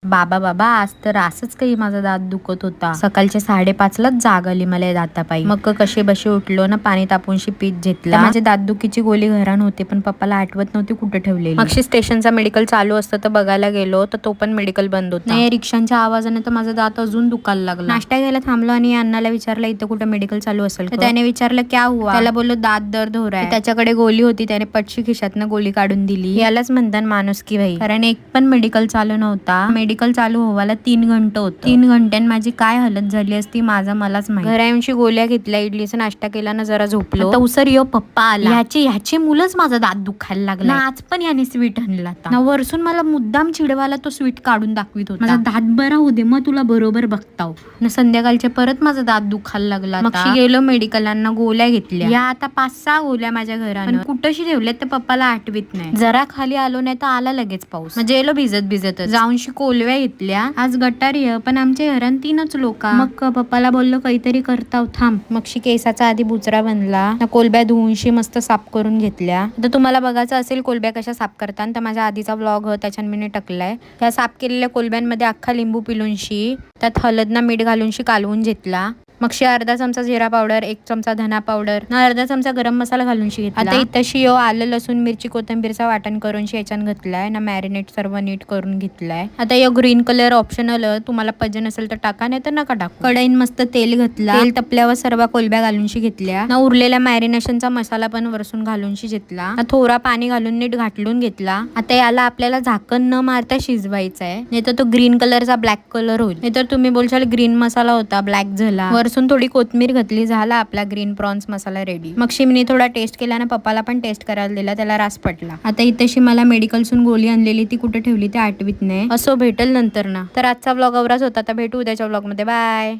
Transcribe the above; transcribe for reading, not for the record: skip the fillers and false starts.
बाबा बाबा आज तर असंच काही माझा दात दुखत होता. सकाळच्या 5:30लाच जाग आली मला या दातापायी. मग कसे बसे उठलो ना, पाणी तापूनशी पीत घेतला. माझ्या दातदुखीची गोळी घरान होती, पण पप्पाला आठवत नव्हती कुठे ठेवलेली. मग स्टेशनचा मेडिकल चालू असतं तर बघायला गेलो तर तो पण मेडिकल बंद होता. नाही, रिक्षांच्या आवाजाने तर माझा दात अजून दुखायला लागला. नाश्ता घ्यायला थांबलो आणि अण्णाला विचारलं इथं कुठं मेडिकल चालू असेल. तर त्याने विचारलं क्या हुआ. त्याला बोललो दात दर्द हो रहा है. त्याच्याकडे गोळी होती, त्याने पटशी खिशातनं गोळी काढून दिली. यालाच म्हणतात माणूस की भाई. कारण एक पण मेडिकल चालू नव्हता. मेडिकल चालू व्हायला 3 घंटे होतं. 3 घंट्यात माझी काय हालत झाली असती माझा मलाच माहिती. घराऐवजी गोळ्या घेतल्या, इडलीचा नाश्ता केला ना, जरा झोपलो. आता उसर यो पप्पा आला. ह्याचे मुलंच माझा दात दुखायला लागला. आज पण याने स्वीट आणला ना, वरसून मला मुद्दाम चिडवायला तो स्वीट काढून दाखवित होता. माझा दात बरा होऊ दे, मग तुला बरोबर बघताव ना. संध्याकाळच्या परत माझा दात दुखायला लागला. मग गेलो मेडिकलांना, गोळ्या घेतल्या. या आता 5-6 गोळ्या माझ्या घरानं कुठशी ठेवल्यात तर पप्पाला आठवीत नाही. जरा खाली आलो नाही तर आला लगेच पाऊस. म्हणजे गेलो भिजत जाऊनशी कोलव्या घेतल्या. आज गटारी पण आमच्या घरात 3च लोक. मग पप्पाला बोललो काहीतरी करताव थांब. मग केसाचा आधी बुचरा बनला ना, कोलब्या धुवूनशी मस्त साफ करून घेतल्या. आता तुम्हाला बघायचं असेल कोलब्या कशा साफ करतात तर माझ्या आधीचा व्लॉग त्याच्यात मी टाकलाय. त्या साफ केलेल्या कोलब्यांमध्ये अख्खा लिंबू पिळूनशी त्यात हळद ना मीठ घालूनशी कालवून घेतला. मग अर्धा चमचा जिरा पावडर, 1 चमचा धना पावडर ना, अर्धा चमचा गरम मसाला घालूनशी घेतला. आता इथंशी आलं लसूण मिरची कोथिंबीरचा वाटण करूनशी याच्यात घातलाय ना, मॅरिनेट सर्व नीट करून घेतलाय. आता यो ग्रीन कलर ऑप्शनल, तुम्हाला पाहिजे नसेल तर टाका, नाही तर नका टाकू. कढईत मस्त तेल घातला. तेल तपल्यावर सर्व कोलब्या घालूनशी घेतल्या ना, उरलेला मॅरिनेशनचा मसाला पण वरसून घालूनशी घेतला. थोडा पाणी घालून नीट घाटलून घेतला. आता याला आपल्याला झाकण न मारता शिजवायचा आहे, नाही तर तो ग्रीन कलरचा ब्लॅक कलर होईल. नाही तर तुम्ही बोलशाल ग्रीन मसाला होता ब्लॅक झाला. वरसून थोडी कोथमीर घातली, झाला आपला ग्रीन प्रॉन्स मसाला रेडी. मग मी थोडा टेस्ट केला ना, पप्पाला पण टेस्ट करायला दिला, त्याला रास पटला. आता इथेशी मला मेडिकलसून गोळी आणलेली ती कुठे ठेवली ते आठवीत नाही. असो भेटेल नंतर ना. तर आजचा व्लॉग एवढाच होता. तर भेटू उद्याच्या व्लॉग मध्ये. बाय.